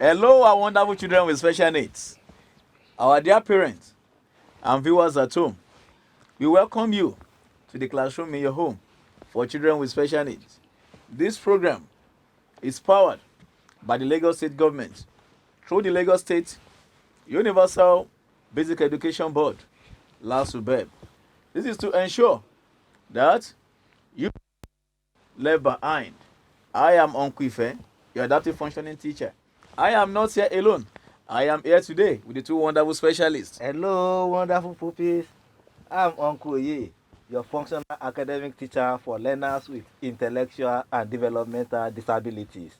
Hello, our wonderful children with special needs. Our dear parents and viewers at home, we welcome you to the classroom in your home for children with special needs. This program is powered by the Lagos State government through the Lagos State Universal Basic Education Board, LASUBEB. This is to ensure that you left behind. I am Uncle Ife, your adaptive functioning teacher. I am not here alone. I am here today with the two wonderful specialists. Hello, wonderful pupils. I'm Uncle Ye, your functional academic teacher for learners with intellectual and developmental disabilities.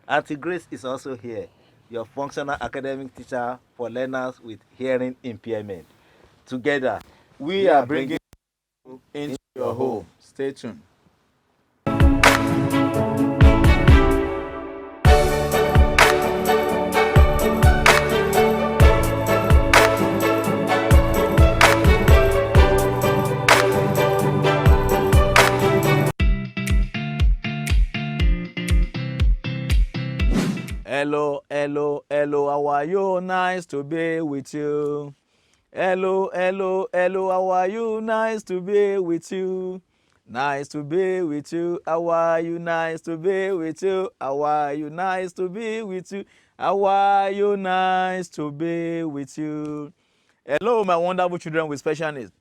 Auntie Grace is also here, your functional academic teacher for learners with hearing impairment. Together, We are bringing you into your home. Stay tuned. Hello, hello, hello, how are you? Nice to be with you. Hello, hello, hello, how are you? Nice to be with you. Nice to be with you. How are you? Nice to be with you. How are you? Nice to be with you. How are you? Nice to be with you. Hello, my wonderful children with special needs.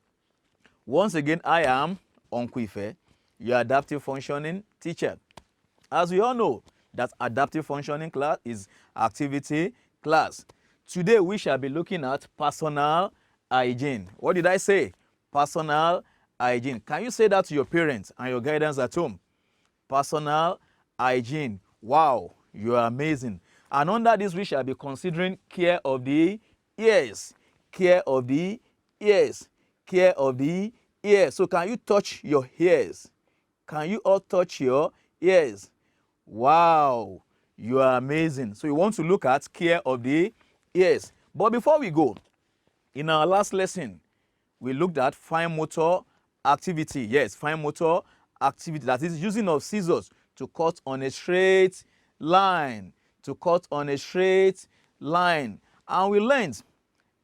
Once again, I am Uncle Ife, your adaptive functioning teacher. As we all know, that adaptive functioning class is activity class. Today we shall be looking at personal hygiene. What did I say? Personal hygiene. Can you say that to your parents and your guidance at home? Personal hygiene. Wow, you are amazing. And under this we shall be considering care of the ears. Care of the ears. Care of the ears. So can you touch your ears? Can you all touch your ears? Wow, you are amazing. So you want to look at care of the ears. But before we go, in our last lesson, we looked at fine motor activity. Yes, fine motor activity. That is using of scissors to cut on a straight line. To cut on a straight line. And we learned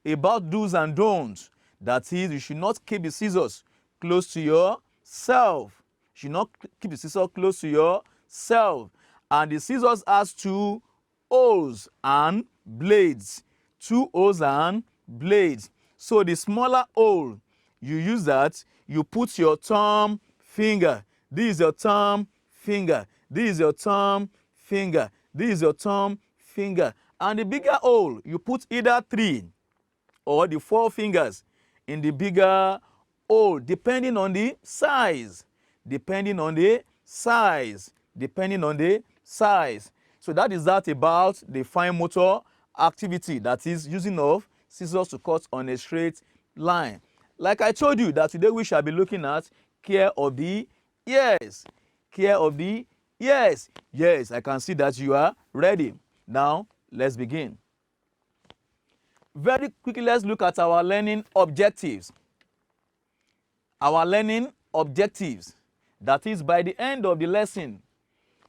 about do's and don'ts. That is, you should not keep the scissors close to yourself. You should not keep the scissors close to yourself. And the scissors has two holes and blades. Two holes and blades. So the smaller hole, you use that, you put your thumb finger. This is your thumb finger. This is your thumb finger. This is your thumb finger. And the bigger hole, you put either 3 or the 4 fingers in the bigger hole, depending on the size. Depending on the size. Depending on the size. So that is that about the fine motor activity, that is using of scissors to cut on a straight line. Like I told you that today we shall be looking at care of the ears. Care of the ears. Yes, I can see that you are ready. Now, let's begin. Very quickly, let's look at our learning objectives. Our learning objectives. That is, by the end of the lesson,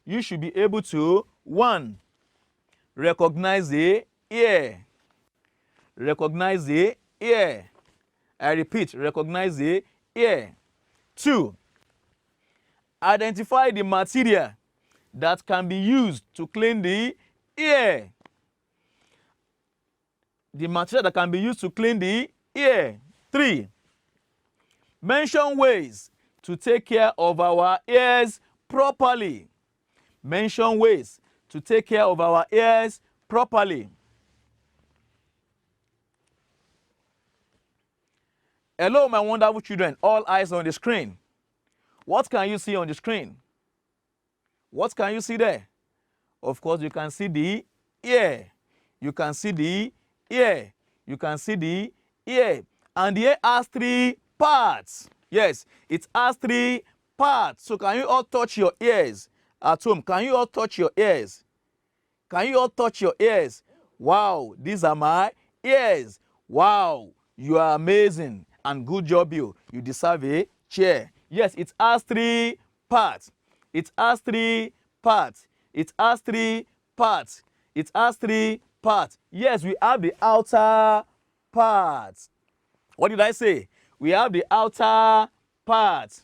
you should be able to, 1, recognize the ear. Recognize the ear. I repeat, recognize the ear. 2, identify the material that can be used to clean the ear. The material that can be used to clean the ear. 3, mention ways to take care of our ears properly. Mention ways to take care of our ears properly. Hello, my wonderful children. All eyes on the screen. What can you see on the screen? What can you see there? Of course, you can see the ear. You can see the ear. You can see the ear. And the ear has 3 parts. Yes, it has 3 parts. So can you all touch your ears at home? Can you all touch your ears? Can you all touch your ears? Wow, these are my ears. Wow, you are amazing. And good job you. You deserve a chair. Yes, it has 3 parts. It has 3 parts. It has 3 parts. It has three parts. Yes, we have the outer part. What did I say? We have the outer part.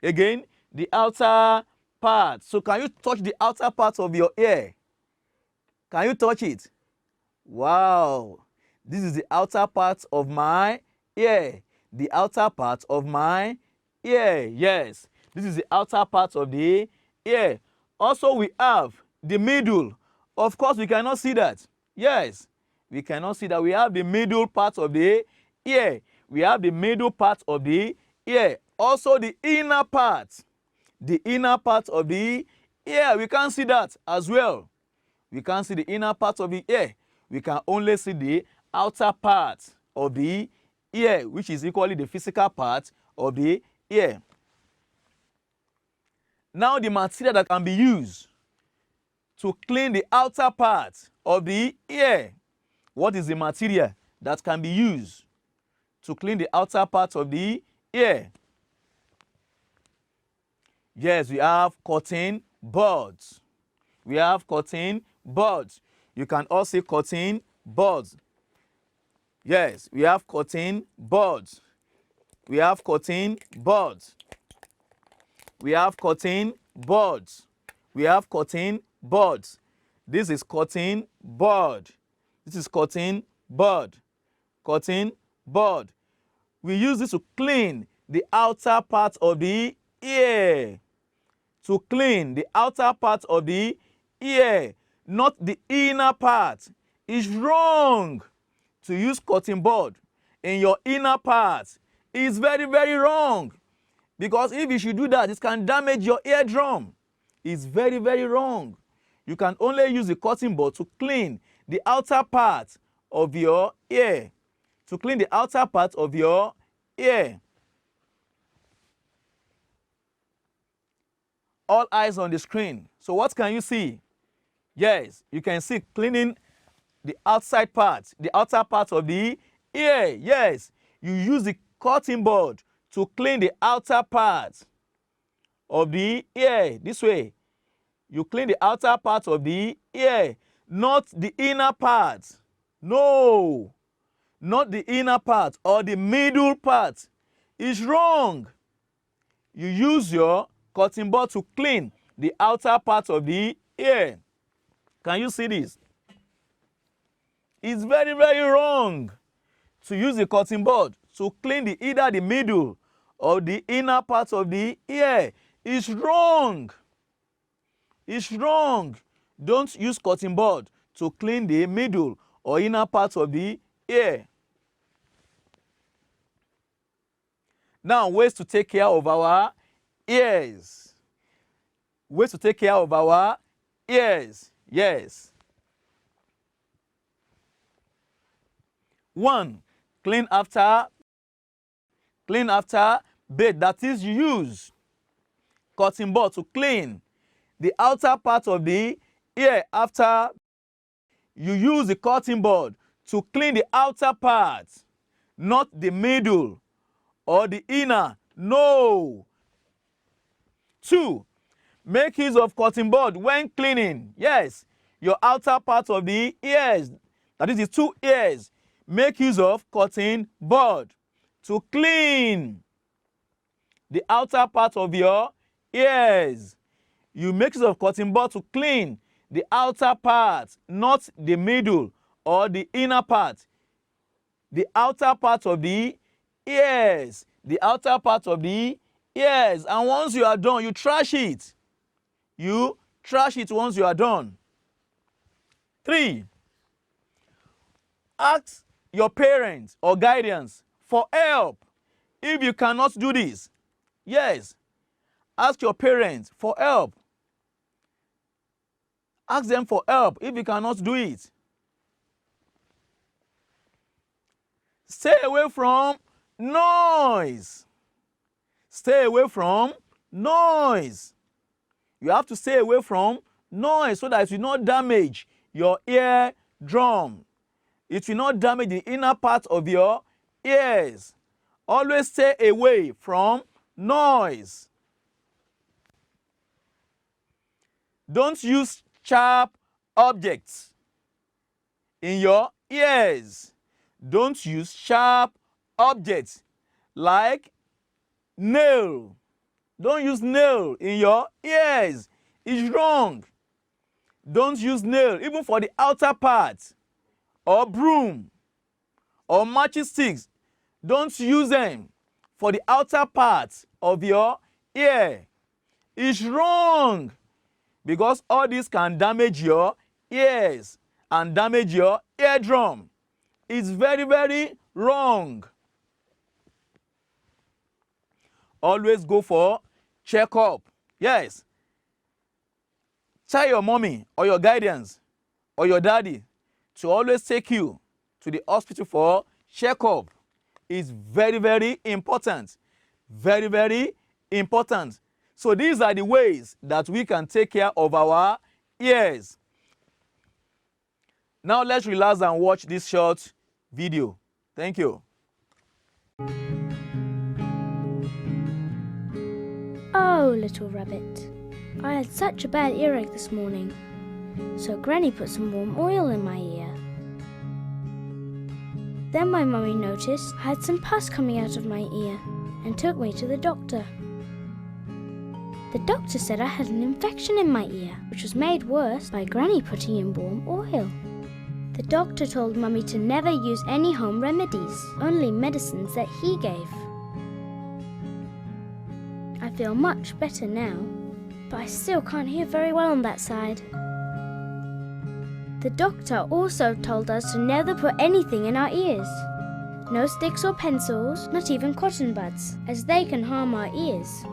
Again, the outer part. So can you touch the outer part of your ear? Can you touch it? Wow. This is the outer part of my ear. The outer part of my ear. Yes. This is the outer part of the ear. Also, we have the middle. Of course, we cannot see that. Yes. We cannot see that. We have the middle part of the ear. We have the middle part of the ear. Also, the inner part. The inner part of the ear. We can't see that as well. We can't see the inner part of the ear. We can only see the outer part of the ear, which is equally the physical part of the ear. Now, the material that can be used to clean the outer part of the ear. What is the material that can be used to clean the outer part of the ear? Yes, we have cotton buds. We have cotton buds. You can also see cotton buds. Yes, we have cotton buds. We have cotton buds. We have cotton buds. We have cotton buds. This is cotton bud. This is cotton bud. Cotton bud. We use this to clean the outer part of the ear. To clean the outer part of the ear, not the inner part. It's wrong to use cotton bud in your inner part. It's very, very wrong. Because if you should do that, it can damage your eardrum. It's very, very wrong. You can only use the cotton bud to clean the outer part of your ear. To clean the outer part of your ear. All eyes on the screen. So what can you see? Yes, you can see cleaning the outside part, the outer part of the ear. Yes, you use the cotton bud to clean the outer part of the ear. This way, you clean the outer part of the ear, not the inner part. No, not the inner part or the middle part. It's wrong. You use your cotton bud to clean the outer part of the ear. Can you see this? It's very, very wrong to use the cotton bud to clean either the middle or the inner part of the ear. It's wrong. It's wrong. Don't use cotton bud to clean the middle or inner part of the ear. Now, ways to take care of our ears. Ways to take care of our ears. Yes. 1. Clean after bath. That is, you use cotton bud to clean the outer part of the ear after you use the cotton bud to clean the outer part, not the middle or the inner. No. 2. Make use of cotton bud when cleaning. Yes, your outer part of the ears, that is the 2 ears. Make use of cotton bud to clean the outer part of your ears. You make use of cotton bud to clean the outer part, not the middle or the inner part. The outer part of the ears. The outer part of the ears. And once you are done, you trash it. You trash it once you are done. 3. Ask your parents or guardians for help if you cannot do this. Yes, ask your parents for help. Ask them for help if you cannot do it. Stay away from noise. Stay away from noise. You have to stay away from noise so that it will not damage your eardrum. It will not damage the inner part of your ears. Always stay away from noise. Don't use sharp objects in your ears. Don't use sharp objects like nail. Don't use nail in your ears. It's wrong. Don't use nail even for the outer part, or broom, or matchsticks. Don't use them for the outer part of your ear. It's wrong, because all this can damage your ears and damage your eardrum. It's very, very wrong. Always go for checkup. Yes. Tell your mommy or your guardians or your daddy to always take you to the hospital for checkup. It's very, very important. Very, very important. So these are the ways that we can take care of our ears. Now let's relax and watch this short video. Thank you. Oh, little rabbit, I had such a bad earache this morning, so Granny put some warm oil in my ear. Then my mummy noticed I had some pus coming out of my ear and took me to the doctor. The doctor said I had an infection in my ear, which was made worse by Granny putting in warm oil. The doctor told Mummy to never use any home remedies, only medicines that he gave. I feel much better now, but I still can't hear very well on that side. The doctor also told us to never put anything in our ears. No sticks or pencils, not even cotton buds, as they can harm our ears.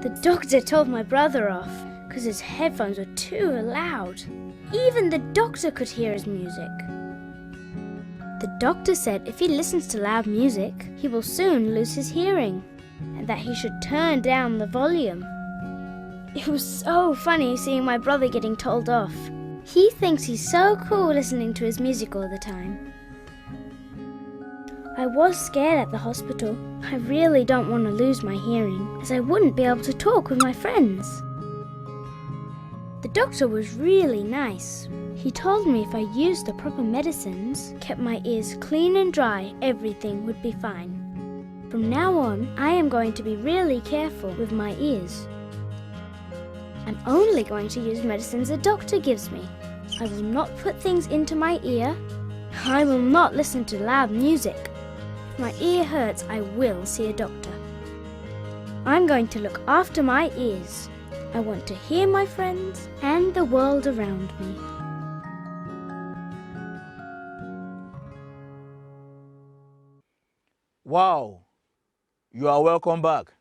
The doctor told my brother off because his headphones were too loud. Even the doctor could hear his music. The doctor said if he listens to loud music, he will soon lose his hearing, and that he should turn down the volume. It was so funny seeing my brother getting told off. He thinks he's so cool listening to his music all the time. I was scared at the hospital. I really don't want to lose my hearing, as I wouldn't be able to talk with my friends. The doctor was really nice. He told me if I used the proper medicines, kept my ears clean and dry, everything would be fine. From now on, I am going to be really careful with my ears. I'm only going to use medicines the doctor gives me. I will not put things into my ear. I will not listen to loud music. If my ear hurts, I will see a doctor. I'm going to look after my ears. I want to hear my friends and the world around me. Wow, you are welcome back.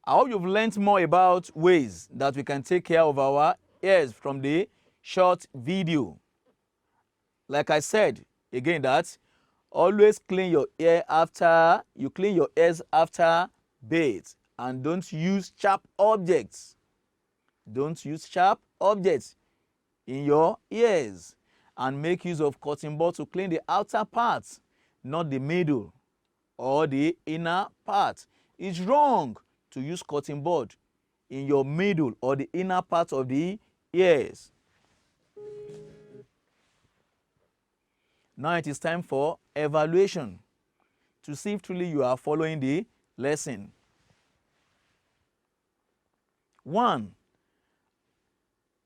I hope you've learned more about ways that we can take care of our ears from the short video. Like I said again, that always clean your ears after bath, and don't use sharp objects. Don't use sharp objects in your ears, and make use of cotton bud to clean the outer parts, not the middle or the inner part. It's wrong to use cotton bud in your middle or the inner part of the ears. Now it is time for evaluation to see if truly you are following the lesson. 1.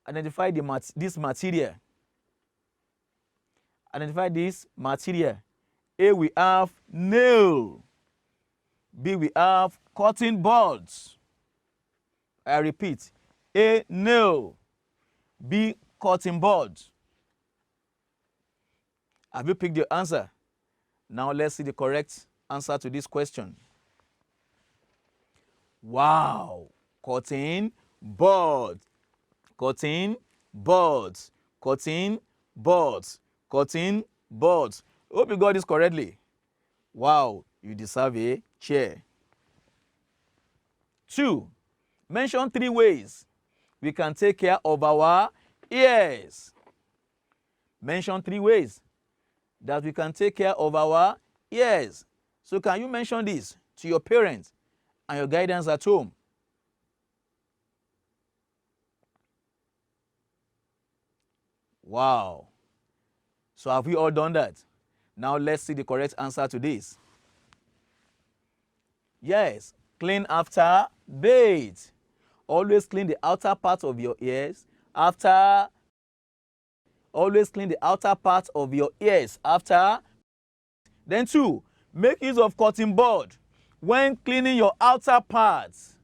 Identify this material. Identify this material. A, we have nail. B, we have cotton buds. I repeat. A, nail. B, cotton buds. Have you picked your answer? Now let's see the correct answer to this question. Wow! Cotton buds. Cotton buds. Cotton buds. Cotton buds. Hope you got this correctly. Wow, you deserve a chair. 2. Mention 3 ways we can take care of our ears. Mention 3 ways that we can take care of our ears. So can you mention this to your parents and your guidance at home? Wow. So have we all done that? Now let's see the correct answer to this. Yes, clean after bathe. Always clean the outer part of your ears after. Always clean the outer part of your ears after. Then 2, make use of cotton bud when cleaning your outer parts.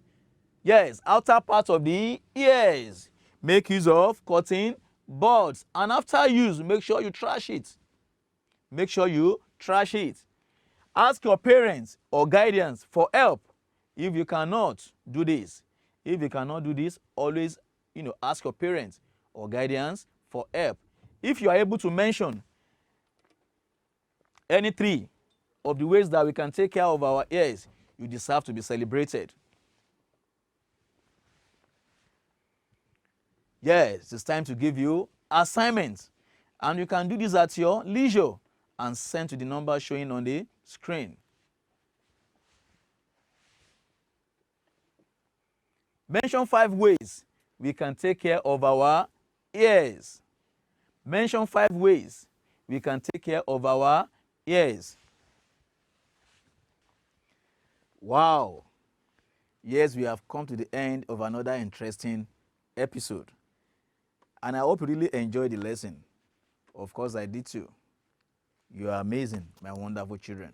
Yes, outer part of the ears. Make use of cotton buds. And after use, make sure you trash it. Make sure you trash it. Ask your parents or guardians for help if you cannot do this. If you cannot do this, always ask your parents or guardians for help. If you are able to mention any 3 of the ways that we can take care of our ears, you deserve to be celebrated. Yes, it's time to give you assignments. And you can do this at your leisure and send to the number showing on the screen. Mention 5 ways we can take care of our ears. Mention 5 ways we can take care of our ears. Wow. Yes, we have come to the end of another interesting episode. And I hope you really enjoyed the lesson. Of course, I did too. You are amazing, my wonderful children.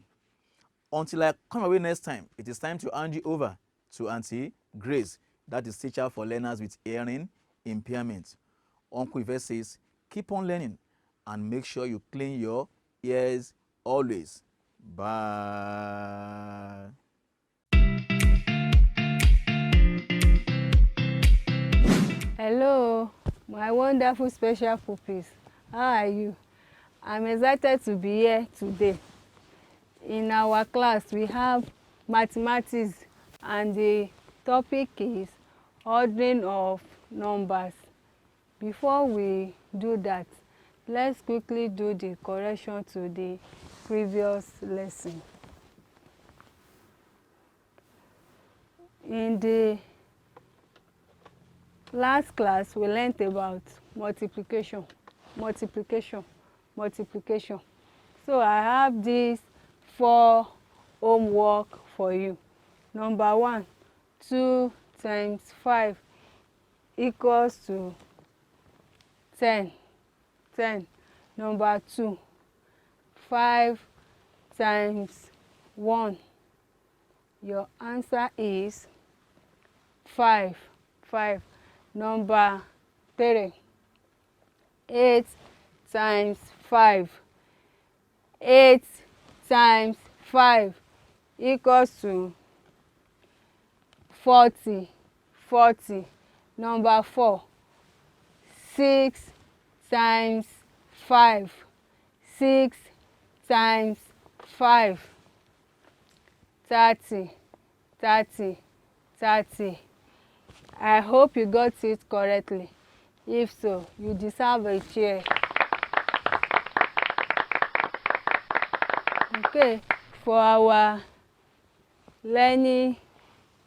Until I come away next time, it is time to hand you over to Auntie Grace, that is teacher for learners with hearing impairment. Uncle Ife says, keep on learning and make sure you clean your ears always. Bye. Hello, my wonderful special pupils. How are you? I'm excited to be here today. In our class, we have mathematics and the topic is ordering of numbers. Before we do that, let's quickly do the correction to the previous lesson. In the last class, we learned about multiplication. So I have these 4 homework for you. Number 1, 2 times 5 equals to 10. Number 2, 5 times 1. Your answer is 5. Number 3, 8 times 5. 8 times 5 equals to 40. Number 4, 6 times 5. 6 times 5. 30. I hope you got it correctly. If so, you deserve a cheer. Okay, for our learning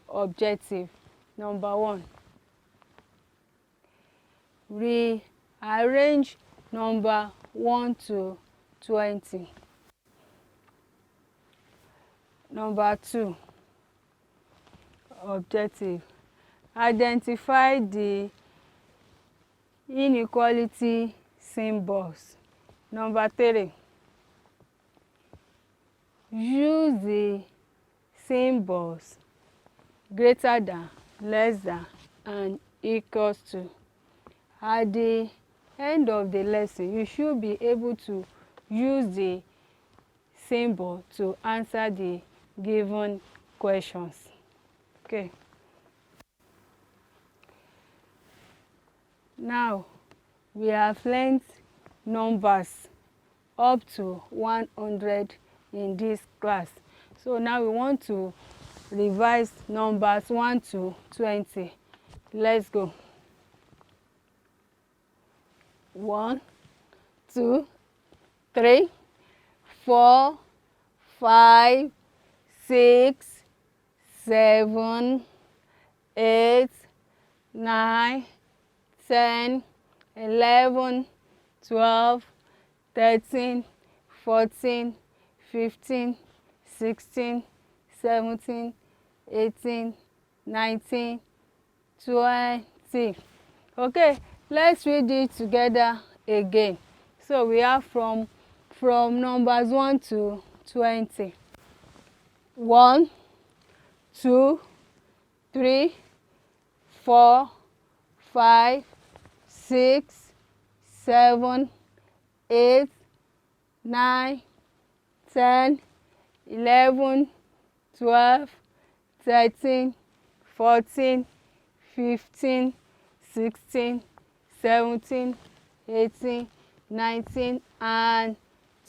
objective, number 1, rearrange number 1 to 20. Number 2, objective, identify the inequality symbols. Number 3, use the symbols greater than, less than, and equals to. At the end of the lesson, you should be able to use the symbol to answer the given questions. Okay. Now, we have learned numbers up to 100 in this class. So now we want to revise numbers 1 to 20. Let's go. 1, 2, 3, 4, 5, 6, 7, 8, 9, 10, 11, 12, 13, 14, 15, 16, 17, 18, 19, 20. Okay, let's read it together again. So we have from numbers 1 to 20. 1, 2, 3, 4, 5, 6, 7, 8, 9, 10, 11, 12, 13, 14, 15, 16, 17, 18, 19, and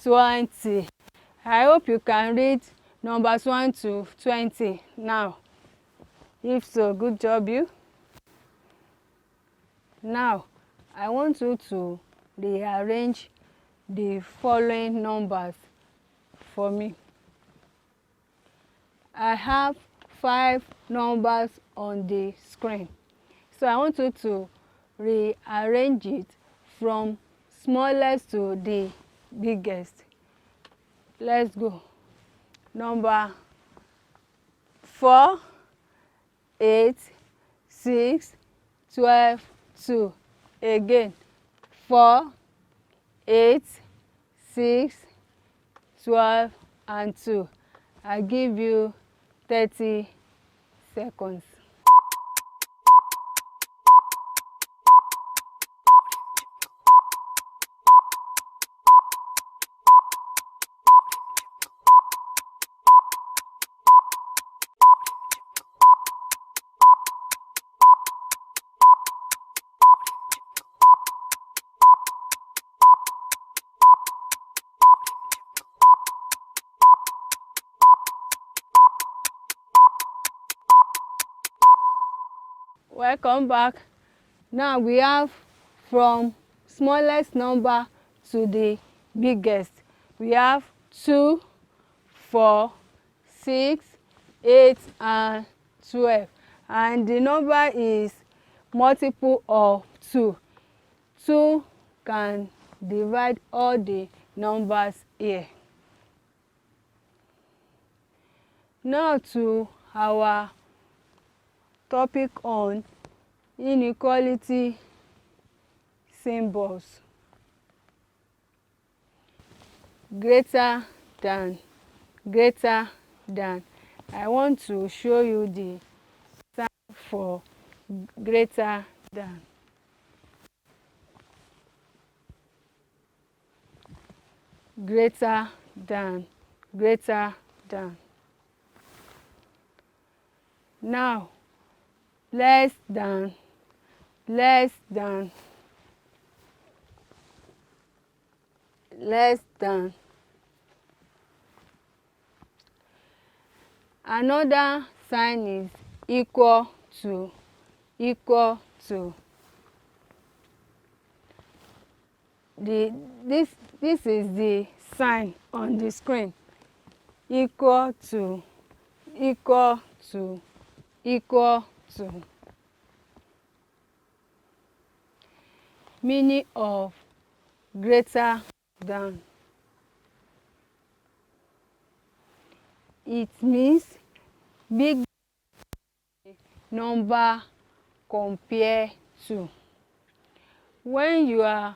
20. I hope you can read numbers 1 to 20 now. If so, good job you. Now, I want you to rearrange the following numbers for me. I have 5 numbers on the screen. So I want you to rearrange it from smallest to the biggest. Let's go. Number 4, 8, 6, 12, 2. Again. 4, 8, 6, 12, and 2. I give you 30 seconds. Welcome back. Now we have from smallest number to the biggest. We have 2, 4, 6, 8, and 12. And the number is multiple of 2. 2 can divide all the numbers here. Now to our topic on inequality symbols. Greater than, greater than. I want to show you the sign for greater than. Greater than, greater than. Now, less than, less than, less than. Another sign is equal to, equal to. This is the sign on the screen. Equal to, equal to, equal to. Meaning of greater than. It means big number compared to. When you are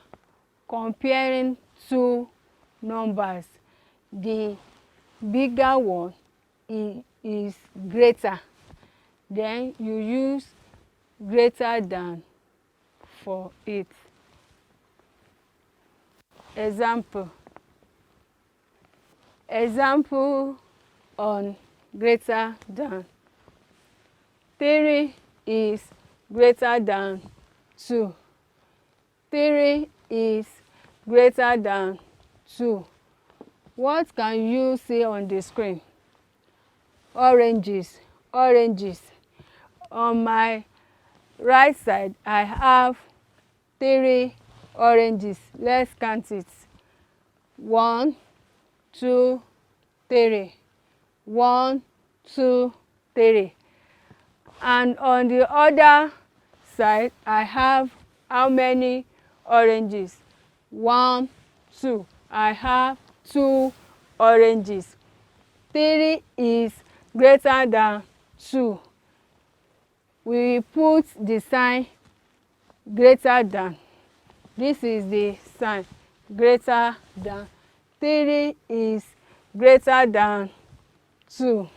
comparing two numbers, the bigger one is greater. Then you use greater than for it. Example. Example on greater than. 3 is greater than 2. 3 is greater than 2. What can you see on the screen? Oranges, oranges. On my right side, I have 3 oranges. Let's count it. 1, 2, 3. 1, 2, 3. And on the other side, I have how many oranges? 1, 2. I have 2 oranges. 3 is greater than 2. We put the sign greater than. This is the sign greater than. 3 is greater than 2.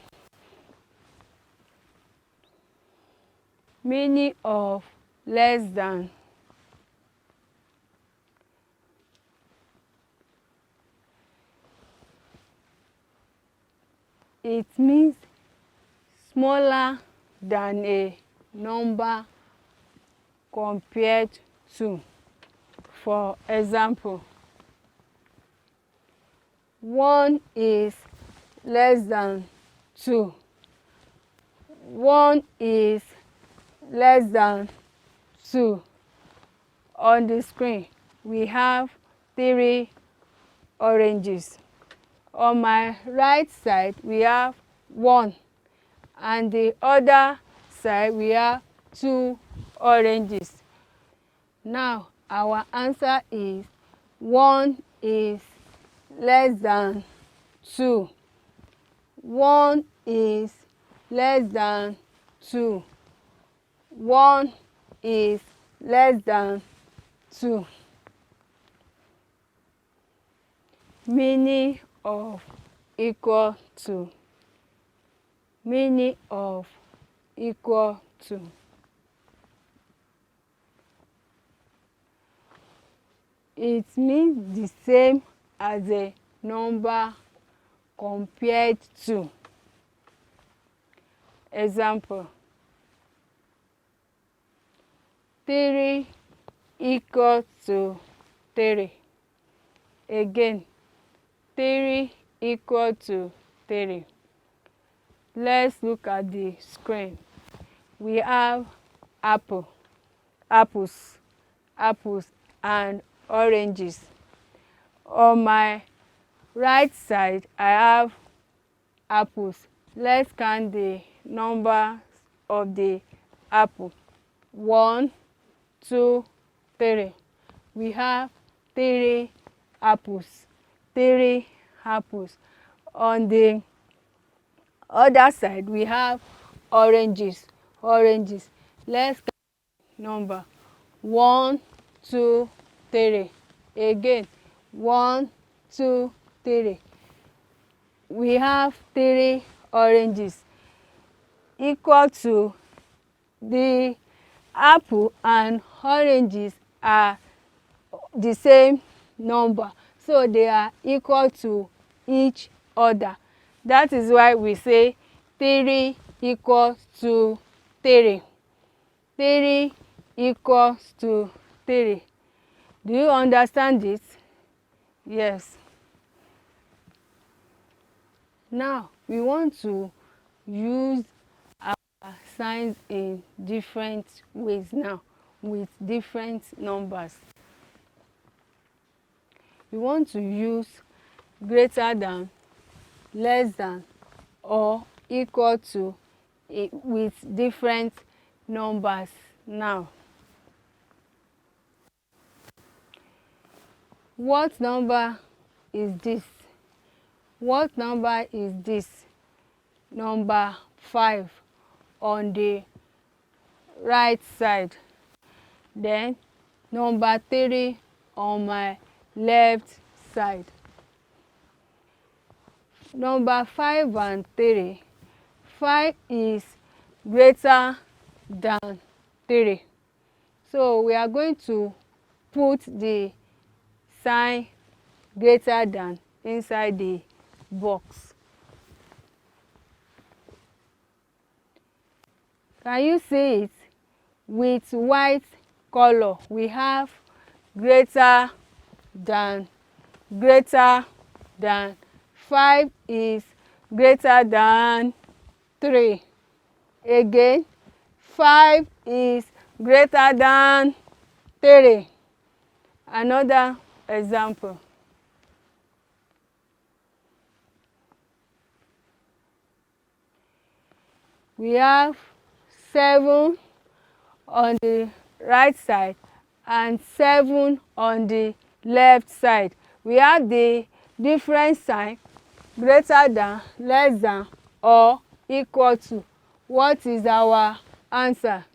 Meaning of less than. It means smaller than a number compared to. For example, 1 is less than 2. 1 is less than 2. On the screen, we have 3 oranges. On my right side, we have 1, and the other side, we have 2 oranges. Now, our answer is 1 is less than 2. 1 is less than 2. 1 is less than 2. Meaning of equal to. Meaning of equal to. It means the same as a number compared to. Example, 3 equal to 3. Again, 3 equal to 3. Let's look at the screen. We have apples, and oranges. On my right side, I have apples. Let's count the numbers of the apple. 1, 2, 3. We have 3 apples. 3 apples. On the other side, we have oranges. Let's count the number. 1, 2, 3. Again, 1, 2, 3. We have 3 oranges. Equal to. The apple and oranges are the same number, so they are equal to each other. That is why we say 3 equals to 3. 3 equals to 3. Do you understand it? Yes. Now, we want to use our signs in different ways now, with different numbers. We want to use greater than, less than, or equal to with different numbers now. What number is this? What number is this? Number 5 on the right side. Then number 3 on my left side. Number 5 and 3. 5 is greater than 3. So we are going to put the sign greater than inside the box. Can you see it? With white color, we have greater than. 5 is greater than 3. Again, 5 is greater than 3. Another example. We have 7 on the right side and 7 on the left side. We have the different sign, greater than, less than, or equal to. What is our answer?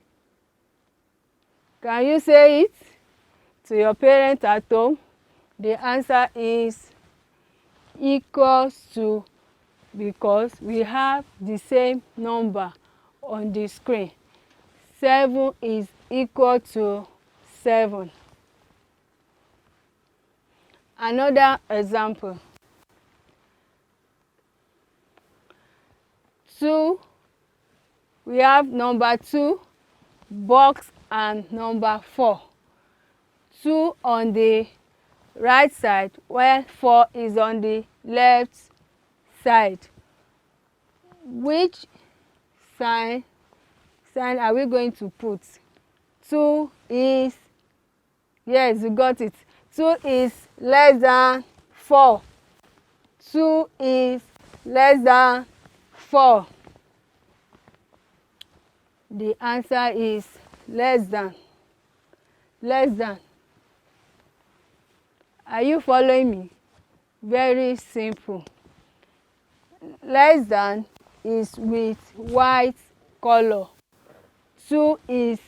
Can you say it to your parents at home? The answer is equals to, because we have the same number on the screen. 7 is equal to 7. Another example. 2, we have number 2, box, and number 4. 2 on the right side, while 4 is on the left side. Which sign are we going to put? 2 is, yes, you got it. 2 is less than 4. 2 is less than 4. The answer is less than. Less than. Are you following me? Very simple. Less than is with white color. 2 is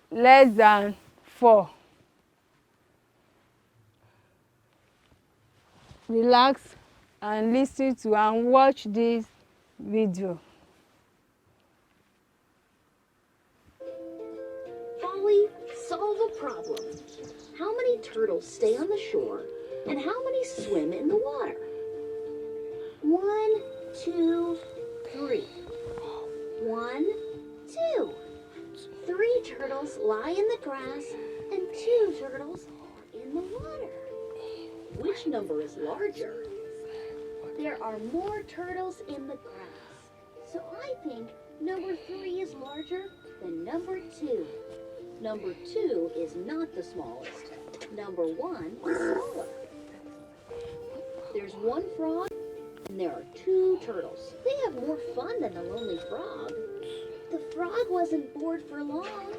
less than 4. Relax and listen to and watch this video. Polly, solve a problem. How many turtles stay on the shore and how many swim in the water? 1, 2, 3. 1, 2. 3 turtles lie in the grass and 2 turtles are in the water. Which number is larger? There are more turtles in the grass, so I think number 3 is larger than number 2. Number 2 is not the smallest. Number 1 is smaller. There's 1 frog and there are 2 turtles. They have more fun than the lonely frog. The frog wasn't bored for long.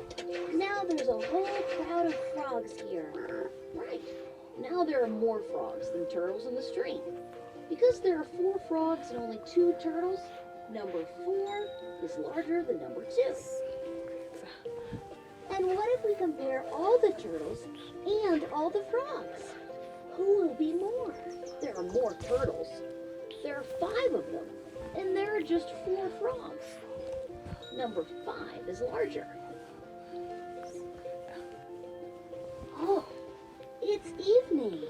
Now there's a whole crowd of frogs here. Right. Now there are more frogs than turtles in the stream. Because there are 4 frogs and only 2 turtles, number 4 is larger than number 2. And what if we compare all the turtles and all the frogs? Who will be more? There are more turtles. There are 5 of them, and there are just 4 frogs. Number 5 is larger. Oh, it's evening.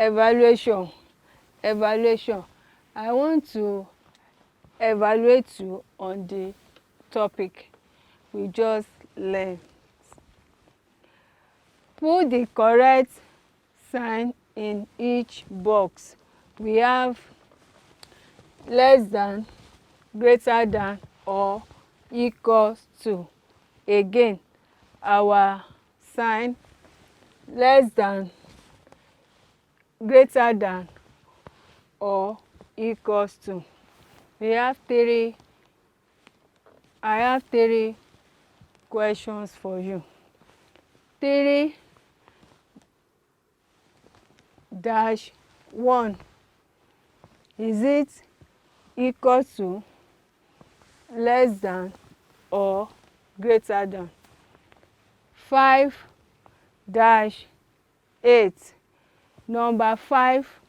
Evaluation. I want to evaluate you on the topic we just learned. Put the correct sign in each box. We have less than, greater than, or equals to. Again, our sign less than, greater than, or equals to. We have 3. I have 3 questions for you. 3-1. Is it equal to, less than, or greater than? 5-8. Number 5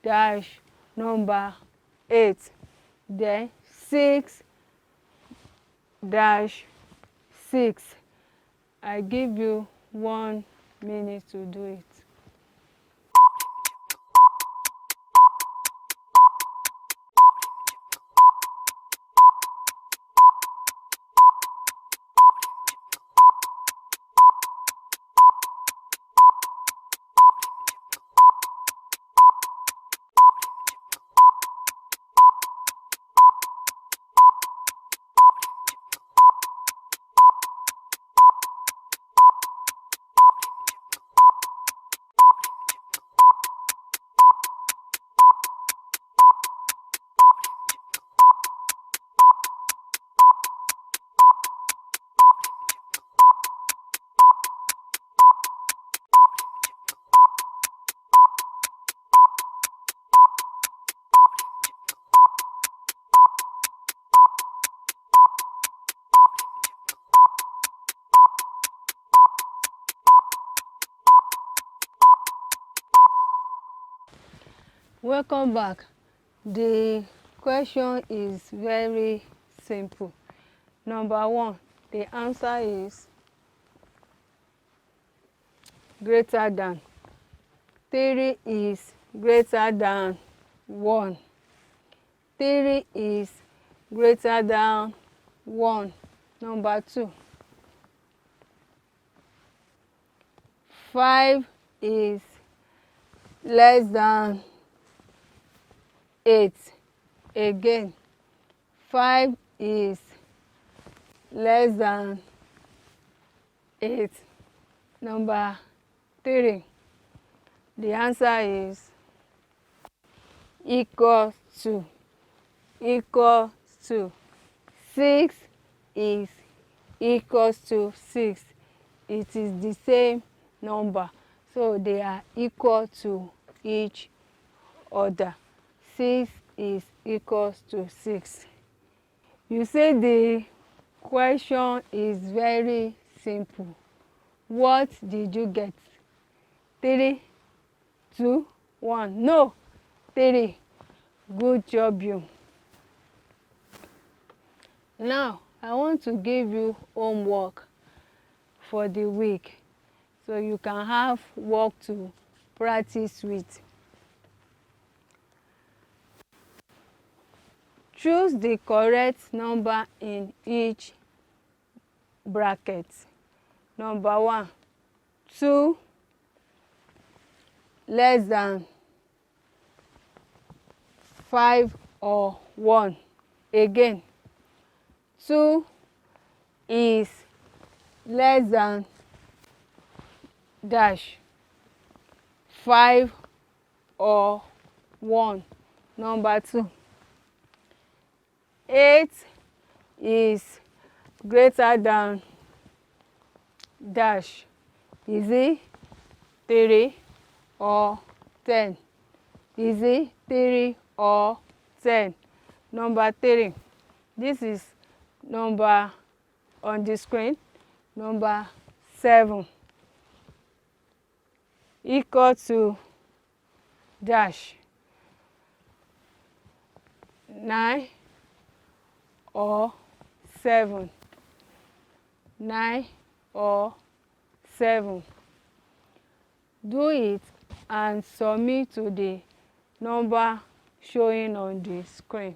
dash number 8. Then 6-6. I give you 1 minute to do it. Welcome back. The question is very simple. Number 1, the answer is greater than. 3 is greater than 1. 3 is greater than 1. Number 2. 5 is less than 8. Again, 5 is less than 8. Number 3. The answer is equal to. Equal to. 6 is equals to 6. It is the same number, so they are equal to each other. 6 is equals to 6. You say the question is very simple. What did you get? 3, 2, 1. No, 3. Good job, you. Now, I want to give you homework for the week so you can have work to practice with. Choose the correct number in each bracket. Number 1, 2 less than 5 or 1. Again, 2 is less than dash 5 or 1. Number 2, 8 is greater than dash. Is it 3 or 10? Is it 3 or 10? Number 3, this is number on the screen. Number 7 equal to dash 9 or 7. 9 or 7. Do it and submit to the number showing on the screen.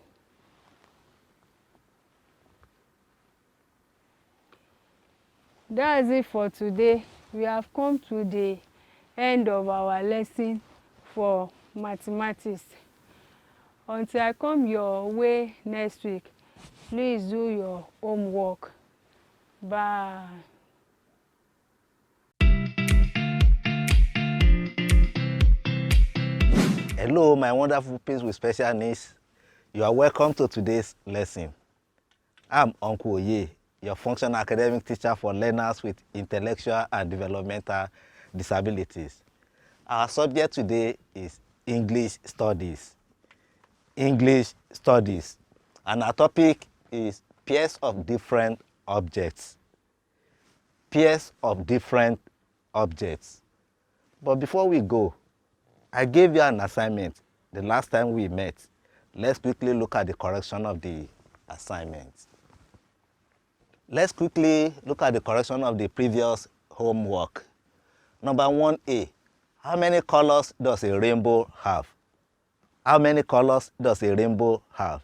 That's it for today. We have come to the end of our lesson for mathematics. Until I come your way next week, please do your homework. Bye. Hello, my wonderful pupils with special needs. You are welcome to today's lesson. I'm Uncle Oye, your functional academic teacher for learners with intellectual and developmental disabilities. Our subject today is English Studies. English Studies. And our topic is pairs of different objects. Pairs of different objects. But before we go, I gave you an assignment the last time we met. Let's quickly look at the correction of the assignment. Let's quickly look at the correction of the previous homework. Number 1A, how many colors does a rainbow have? How many colors does a rainbow have?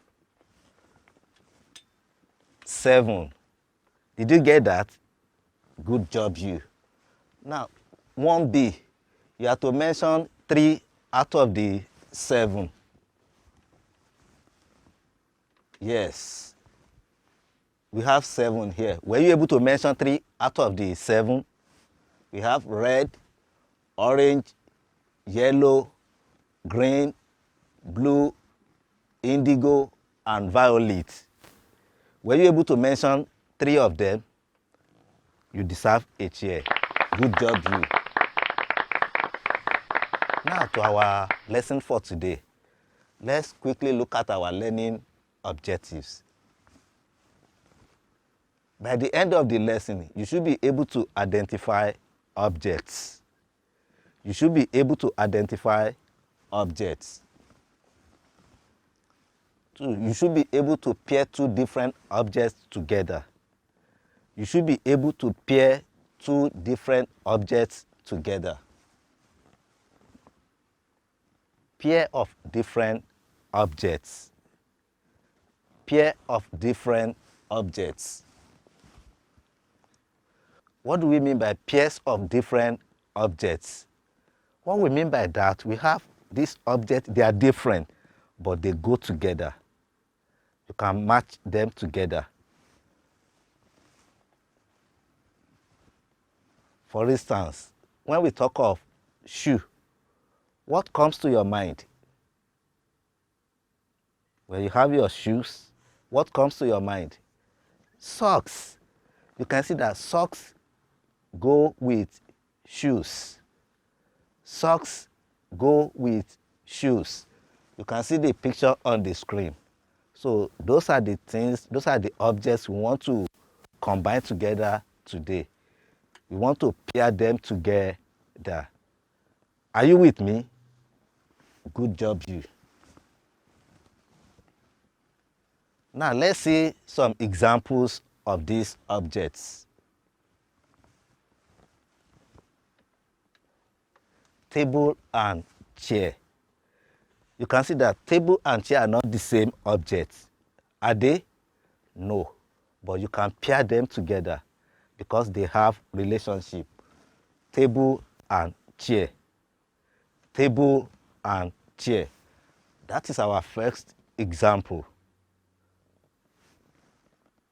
7. Did you get that? Good job, you. Now, 1B, you have to mention 3 out of the 7. Yes. We have 7 here. Were you able to mention 3 out of the 7? We have red, orange, yellow, green, blue, indigo, and violet. Were you able to mention 3 of them? You deserve a chair. Good job, you. Now to our lesson for today. Let's quickly look at our learning objectives. By the end of the lesson, you should be able to identify objects. You should be able to identify objects. you should be able to pair two different objects together. You should be able to pair two different objects together. Pair of different objects. Pair of different objects. What do we mean by pairs of different objects? What we mean by that, we have these objects, they are different, but they go together. You can match them together. For instance, when we talk of shoe, what comes to your mind? When you have your shoes, what comes to your mind? Socks. You can see that socks go with shoes. Socks go with shoes. You can see the picture on the screen. So those are the things, those are the objects we want to combine together today. We want to pair them together. Are you with me? Good job, you. Now let's see some examples of these objects. Table and chair. You can see that table and chair are not the same objects. Are they? No. But you can pair them together because they have relationship. Table and chair. Table and chair. That is our first example.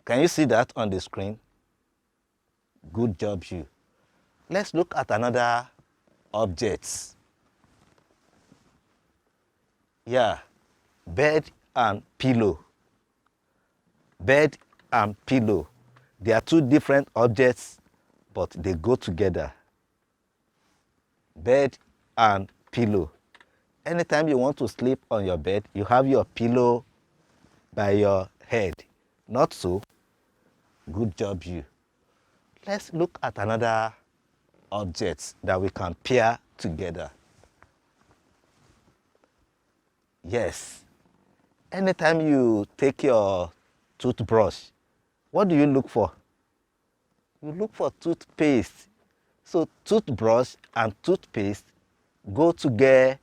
Can you see that on the screen? Good job, you. Let's look at another object. Yeah, bed and pillow. Bed and pillow. They are two different objects, but they go together. Bed and pillow. Anytime you want to sleep on your bed, you have your pillow by your head. Not so? Good job, you. Let's look at another object that we can pair together. Yes. Anytime you take your toothbrush, what do you look for? You look for toothpaste. So toothbrush and toothpaste go together.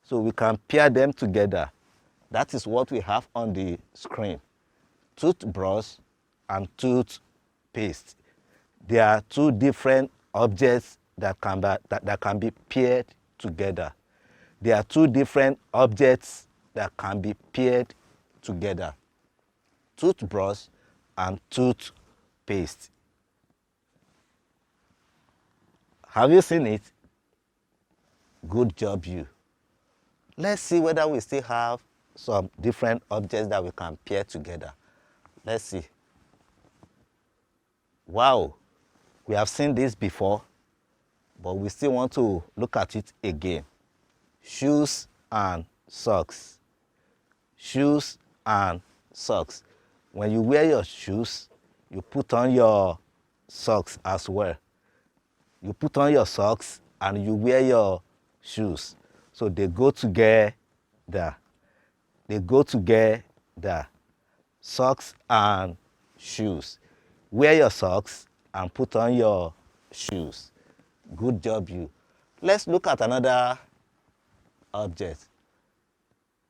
So we can pair them together. That is what we have on the screen. Toothbrush and toothpaste. They are two different objects that can be paired together. There are two different objects that can be paired together. Toothbrush and toothpaste. Have you seen it? Good job, you. Let's see whether we still have some different objects that we can pair together. Let's see. Wow, we have seen this before, but we still want to look at it again. Shoes and socks. Shoes and socks. When you wear your shoes, you put on your socks as well. You put on your socks and you wear your shoes. So they go together. They go together. Socks and shoes. Wear your socks and put on your shoes. Good job, you. Let's look at another object.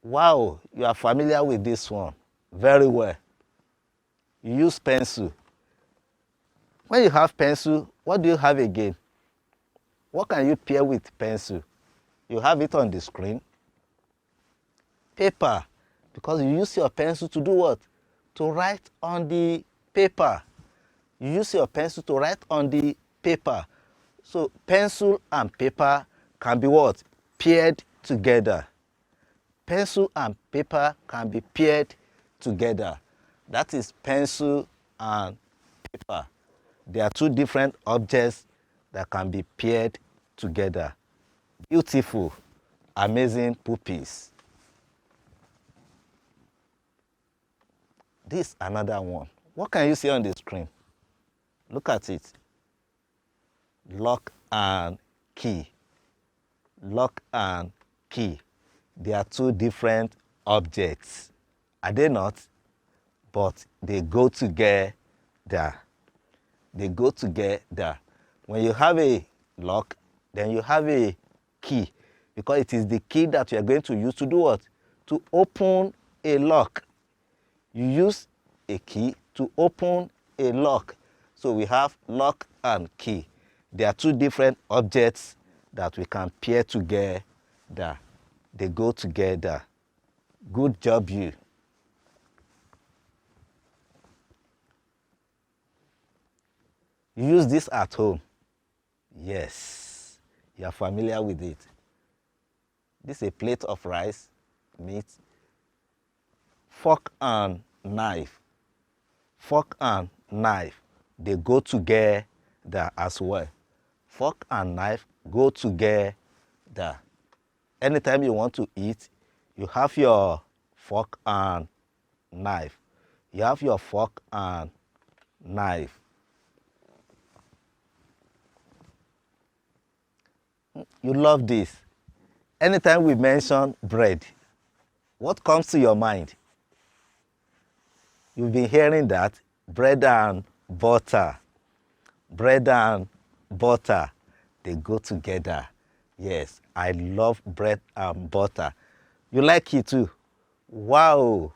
Wow, you are familiar with this one very well. You use pencil. When you have pencil, what do you have again? What can you pair with pencil? You have it on the screen. Paper, because you use your pencil to do what? To write on the paper. You use your pencil to write on the paper. So pencil and paper can be what? Paired together. Pencil and paper can be paired together. That is pencil and paper. They are two different objects that can be paired together. Beautiful, amazing pupils. This another one. What can you see on the screen? Look at it. Lock and key. Lock and key. They are two different objects. Are they not? But they go together. They go together. When you have a lock, then you have a key, because it is the key that you are going to use to do what? To open a lock. You use a key to open a lock. So we have lock and key. They are two different objects that we can pair together. They go together. Good job, you. You use this at home. Yes, you are familiar with it. This is a plate of rice, meat, fork and knife. Fork and knife, they go together as well. Fork and knife go together. Anytime you want to eat, you have your fork and knife. You have your fork and knife. You love this. Anytime we mention bread, what comes to your mind? You've been hearing that bread and butter. Bread and butter, they go together. Yes, I love bread and butter. You like it too? Wow,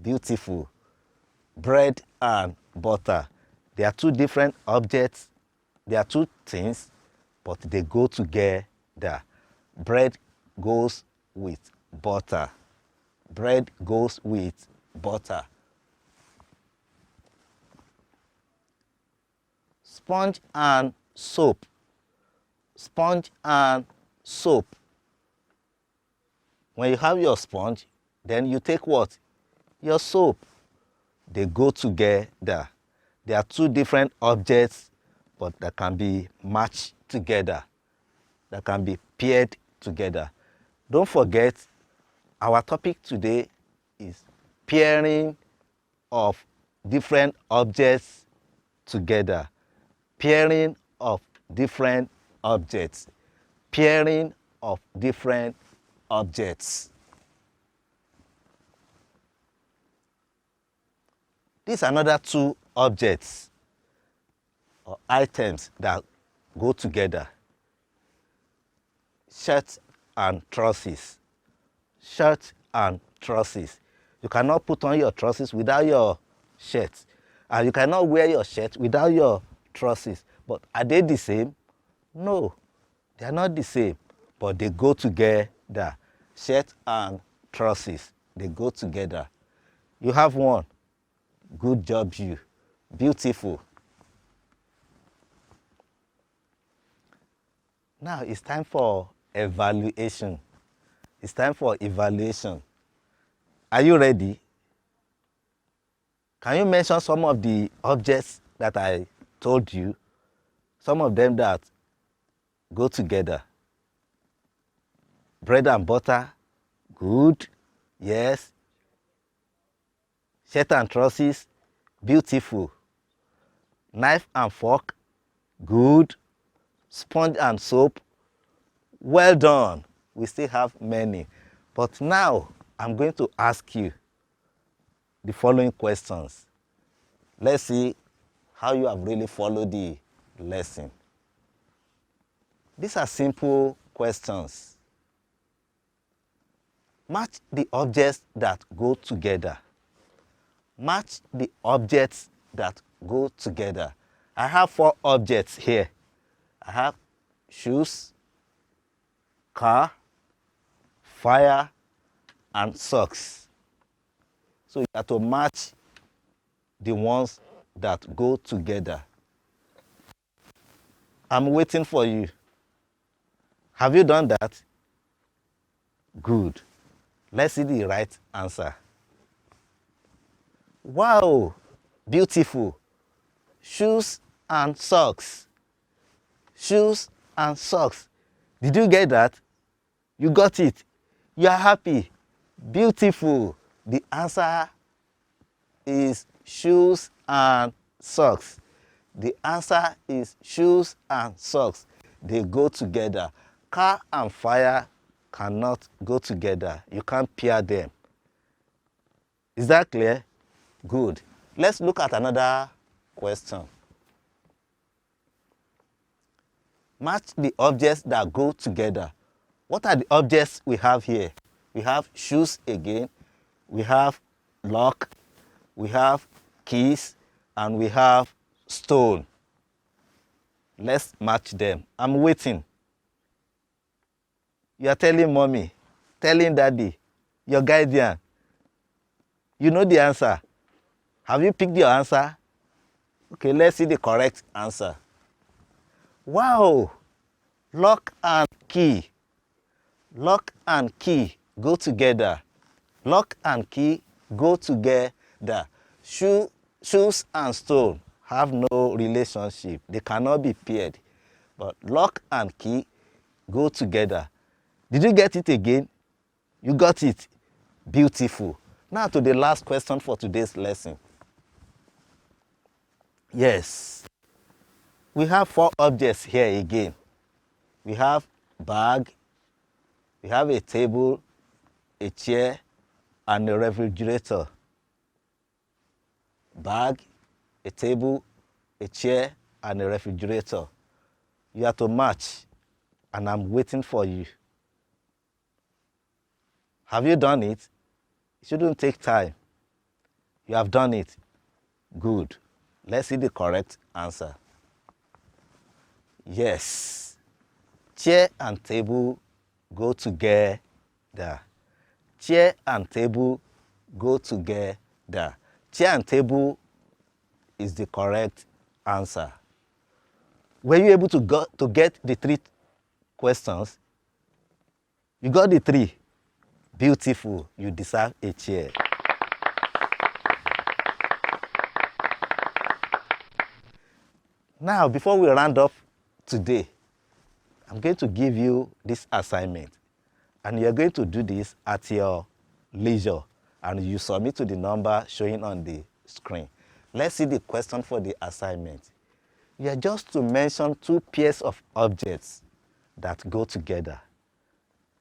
beautiful. Bread and butter. They are two different objects. They are two things, but they go together. Bread goes with butter. Bread goes with butter. Sponge and soap. Sponge and soap. When you have your sponge, then you take what? Your soap. They go together. They are two different objects, but that can be matched together. That can be paired together. Don't forget, our topic today is pairing of different objects together. Pairing of different objects. Pairing of different objects. These are another two objects or items that go together. Shirt and trousers. Shirt and trousers. You cannot put on your trousers without your shirt. And you cannot wear your shirt without your trousers. But are they the same? No, they are not the same. But they go together. Shirt and trousers, they go together. You have one. Good job, you. Beautiful. Now it's time for evaluation. It's time for evaluation. Are you ready? Can you mention some of the objects that I told you? Some of them that go together. Bread and butter, good, yes. Shirt and trousers, beautiful. Knife and fork, good. Sponge and soap, well done. We still have many. But now I'm going to ask you the following questions. Let's see how you have really followed the lesson. These are simple questions. Match the objects that go together. Match the objects that go together. I have 4 objects here. I have shoes, car, fire, and socks. So you have to match the ones that go together. I'm waiting for you. Have you done that? Good. Let's see the right answer. Wow, beautiful. Shoes and socks. Shoes and socks. Did you get that? You got it. You are happy. Beautiful. The answer is shoes and socks. The answer is shoes and socks. They go together. Car and fire cannot go together. You can't pair them. Is that clear? Good. Let's look at another question. Match the objects that go together. What are the objects we have here? We have shoes again, we have lock, we have keys, and we have stone. Let's match them. I'm waiting. You are telling mommy, telling daddy, your guardian. You know the answer. Have you picked your answer? Okay, let's see the correct answer. Wow! Lock and key. Lock and key go together. Lock and key go together. Shoes and stone have no relationship. They cannot be paired. But lock and key go together. Did you get it again? You got it. Beautiful. Now to the last question for today's lesson. Yes. We have 4 objects here again. We have bag, we have a table, a chair, and a refrigerator. Bag, a table, a chair, and a refrigerator. You have to match, and I'm waiting for you. Have you done it? It shouldn't take time. You have done it. Good. Let's see the correct answer. Yes. Chair and table go together. Chair and table go together. Chair and table is the correct answer. Were you able to get the 3 questions? You got the 3. Beautiful. You deserve a chair. Now, before we round up today, I'm going to give you this assignment. And you're going to do this at your leisure. And you submit to the number showing on the screen. Let's see the question for the assignment. You are just to mention 2 pairs of objects that go together.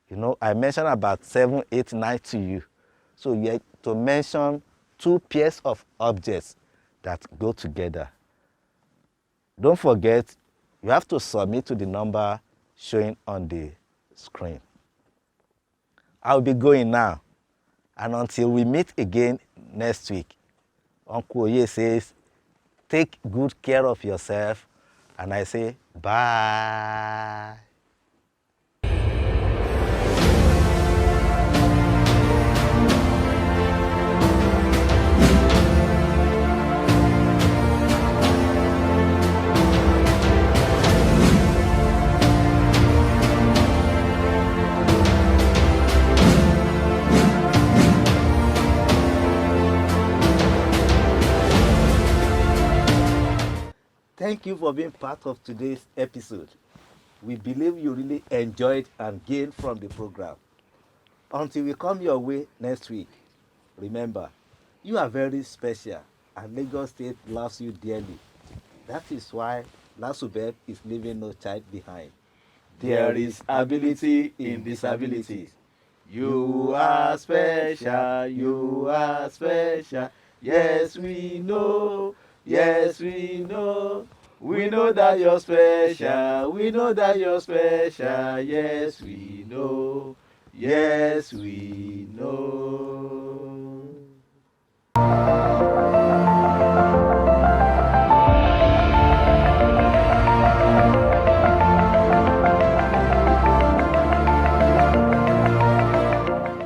You know, I mentioned about 7, 8, 9 to you. So you have to mention 2 pairs of objects that go together. Don't forget, you have to submit to the number showing on the screen. I'll be going now. And until we meet again next week, Uncle Oye says, take good care of yourself. And I say, bye. Thank you for being part of today's episode. We believe you really enjoyed and gained from the program. Until we come your way next week, remember, you are very special and Lagos State loves you dearly. That is why LASUBEB is leaving no child behind. There is ability in disabilities. You are special, you are special. Yes, we know, yes, we know. We know that you're special, we know that you're special. Yes, we know, yes, we know.